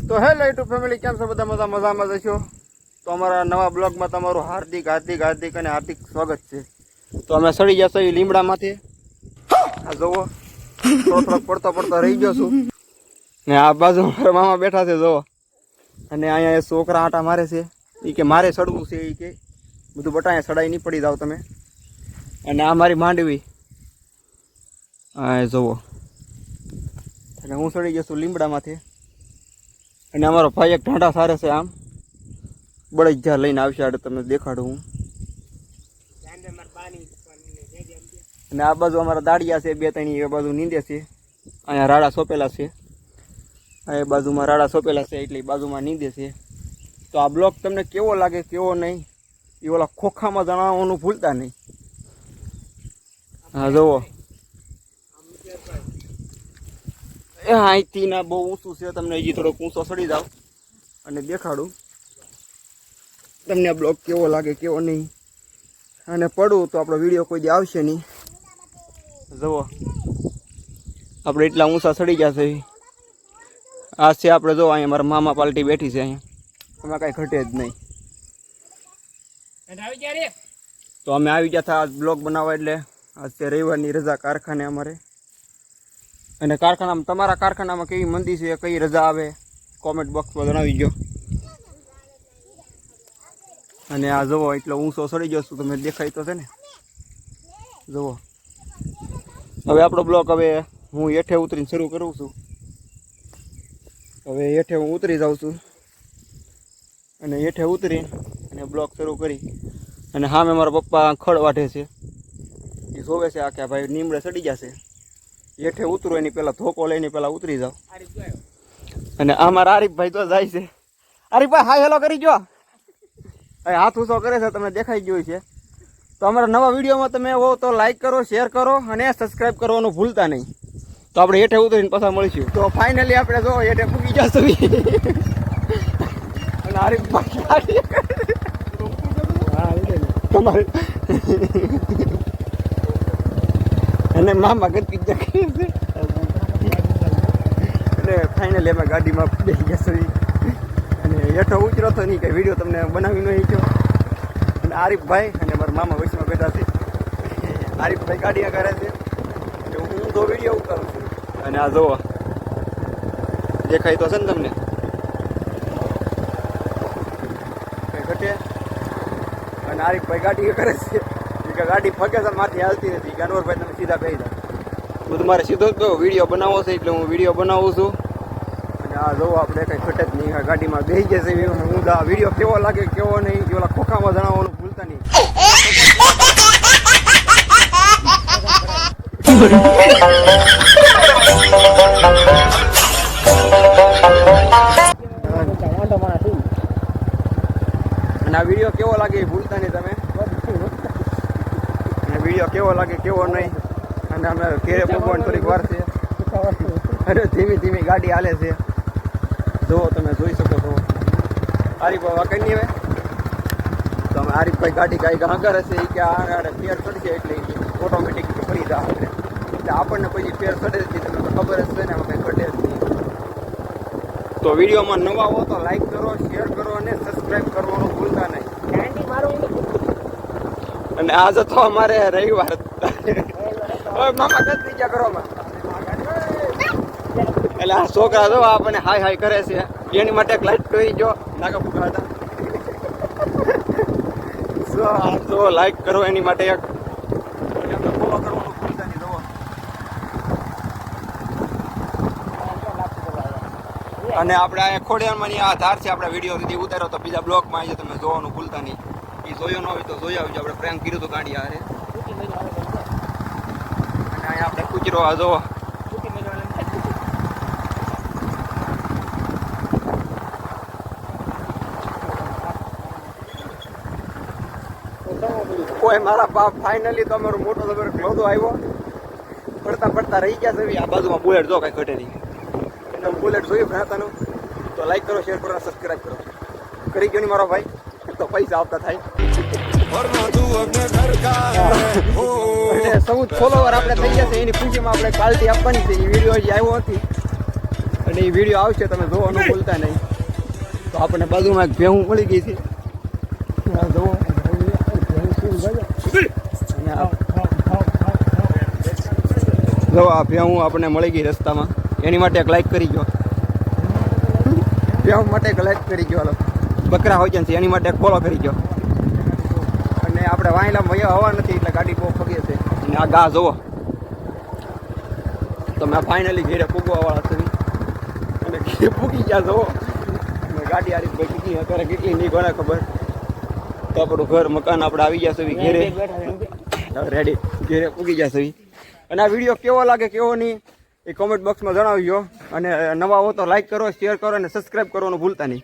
તો hello YouTube family, કેમ છો બધા? મજામાં જશો? તો અમારા નવા બ્લોગમાં તમારું હાર્દિક અને હાર્દિક સ્વાગત છે. તો અમે સડી જશો એ લીમડામાંથી. આ જોવો, થોડોક પડતો રહી ગયો છું ને આ બાજુ મારા મામા બેઠા છે જોવો. અને અહીંયા એ છોકરા આટા મારે છે. એ કે મારે સડવું છે, એ કે બધું બટાયા સડાઈ નહીં પડી જાવ તમે. અને આ મારી માંડવી હા જોવો. અને હું સડી ગયો છું લીમડામાંથી. અને અમારો ભાઈ એક ઢાંઢા સારે છે, આમ બળદજા લઈને આવશે. આડે તમને દેખાડું હું. અને આ બાજુ અમારા દાડિયા છે, 2-3 એ બાજુ નીંદે છે. અહીંયા રાડા સોંપેલા છે, આ બાજુમાં રાડા સોંપેલા છે, એટલે બાજુમાં નીંદે છે. તો આ બ્લોગ તમને કેવો લાગે કેવો નહીં એ ઓલા ખોખામાં જણાવવાનું ભૂલતા નહીં. હા જુઓ, એ અહીંથી ના બહુ ઊંચું છે. તમને હજી થોડોક ઊંચો સડી જાવ અને દેખાડું તમને બ્લોગ કેવો લાગે કેવો નહીં. અને પડવું તો આપણો વિડીયો કોઈ દી આવશે નહીં. જુઓ, આપણે એટલા ઊંચા સડી ગયા છે. આ છે આપણે જો અહીંયા મારા મામા પાલટી બેઠી છે. અહીંયા અમે કાંઈ ઘટે જ નહીં. તો અમે આવી ગયા હતા આજ બ્લોગ બનાવવા. એટલે આજ છે રવિવારની રજા કારખાને અમારે. અને કારખાનામાં, તમારા કારખાનામાં કેવી મંદી છે, કઈ રજા આવે, કોમેન્ટ બોક્સમાં જણાવી દો. અને આ જુઓ, એટલો ઊંચો સડી ગયો છું, તમે દેખાય તો છે ને. જુઓ, હવે આપણો બ્લોક હવે હું હેઠે ઉતરીને શરૂ કરું છું. હવે હેઠે હું ઉતરી જાઉં છું અને હેઠે ઉતરીને અને બ્લોક શરૂ કરી. અને સામે મારા પપ્પા ખડ વાઢે છે, એ જોવે છે આ કે ભાઈ નીમડે સડી જશે. હેઠે ઉતરો એની પહેલાં ધોકો લઈને પહેલાં ઉતરી જાઓ. અને આ મારા આરીફભાઈ તો જાય છે. આરીફભાઈ હાય હેલો કરી જો. હાથ ઊંચો કરે છે, તમને દેખાઈ ગયું છે. તો અમારા નવા વિડીયોમાં તમે હો તો લાઈક કરો, શેર કરો અને સબસ્ક્રાઈબ કરવાનું ભૂલતા નહીં. તો આપણે હેઠે ઉતરીને પાછા મળીશું. તો ફાઇનલી આપણે જો હેઠે પૂગી જશું. અને આરીફભાઈ તમારે અને મામા ગતિ જખી છે. અને ફાઇનલી અમે ગાડીમાં બેસી જશું. અને હેઠો ઉતરો તો નહીં, કંઈ વિડીયો તમને બનાવી નહીં ગયો. અને આરીફભાઈ અને મારા મામા વૈષ્ણવ બેઠા છે. આરીફભાઈ ગાડી કરે છે, હું તો વિડીયો ઉતારું છું. અને આ જુઓ, દેખાય તો છે ને તમને? કંઈ ઘટે. અને આરીફભાઈ ગાડી કરે છે, કે ગાડી ફગે છે, માથી હાલતી નથી. કે અનવરભાઈ તમે સીધા કહી દો. બધું મારે સીધો જ વિડીયો બનાવવો છે, એટલે હું વિડીયો બનાવું છું. અને આ જુઓ, આપણે કંઈ ઘટે જ નહીં. ગાડીમાં બેસી જશે. હું આ વિડીયો કેવો લાગે કેવો નહીં કે ઓલા ખોખામાં જણાવવાનું ભૂલતા નહીં. અને આ વિડીયો કેવો લાગે એ ભૂલતા નહીં તમે. અને વિડીયો કેવો લાગે કેવો નહીં. અને અમે ઘેરે પહોંચવાની થોડીક વાર છે. અરે ધીમી ગાડી હાલે છે. જુઓ, તમે જોઈ શકો છો. આરીફભાઈ વાંકઈ નહીં હવે. તો અમે આરીફભાઈ ગાડી કાંઈ હંગારે છે, એ કે આ ફેર ચડશે એટલે ઓટોમેટિક ફરી જાય. એટલે આપણને પછી ફેર ચડે જ નહીં, તમને તો ખબર જ છે ને, એમાં કંઈ ઘટે જ નહીં. તો વિડીયોમાં નવા હો તો લાઈક કરો, શેર કરો અને સબસ્ક્રાઈબ કરવાનું ભૂલતા નહીં. અને આજે તો અમારે રવિવાર. મામા ગતિ ગયા કરો. એટલે આ છોકરા જો આપણને હાય હાય કરે છે, એની માટે એક લાઈક કરી જો. નાગા ફૂકા હતા તો લાઈક કરો એની માટે એક. ફોલો કરવાનું ભૂલતા નહીં. જુઓ, અને આપણે આ ખોડિયારમાંની આ ધાર છે, આપણે વિડીયો સુધી ઉતાર્યો તો બીજા બ્લોગમાં આવી તમે જોવાનું ભૂલતા નહીં. એ જોયો ન હોય તો જોઈ આવજો. આપણે પ્રેન્ક કર્યું હતું ગાડી હારે. અને અહીંયા આપણે કૂચરો આ જોવો. કોઈ મારા બાપ ફાઇનલી તો અમારો મોટો તમારો ક્લોધો આવ્યો. પડતા રહી ગયા છે. આ બાજુમાં બુલેટ જો, કાંઈ ઘટે નહીં. એટલે બુલેટ જોયું ભણાતાનું. તો લાઈક કરો, શેર કરો, સબસ્ક્રાઈબ કરો. કરી ગયો નહીં મારો ભાઈ, તો પૈસા આપતા થાય. સૌ ફોલોવર આપણે થઈ ગયા છે, એની ખુશીમાં આપણે પાર્ટી આપવાની છે. એ વિડીયો હજી આવ્યો નથી. અને એ વિડીયો આવશે, તમે જોવાનું ભૂલતા નહીં. તો આપણને બાજુમાં એક ભેહું મળી ગઈ છે. આ જુઓ. જો આ ભેહું આપણને મળી ગઈ રસ્તામાં, એની માટે એક લાઈક કરી ગયો. ભેહું માટે એક લાઈક કરી ગયો. હાલો બકરા હોય છે એની માટે એક ફોલો કરી ગયો. અને આપણે વાંયલામાં વયા હવા નથી એટલે ગાડી બહુ ફગે છે. અને આ ગા જુઓ. તમે ફાઇનલી ઘેરે પૂગવાવાળા છો અને ઘેર પૂગી ગયા જુઓ. અને ગાડી આ રીતે કેટલી અત્યારે કેટલી નહીં કોને ખબર. તો આપણું ઘર મકાન આપણે આવી ગયા છે ઘેરે રેડી, ઘેરે પૂગી ગયા છે. અને આ વિડીયો કેવો લાગે કેવો નહીં એ કોમેન્ટ બોક્સમાં જણાવજો. અને નવા હો તો લાઈક કરો, શેર કરો અને સબસ્ક્રાઈબ કરવાનું ભૂલતા નહીં.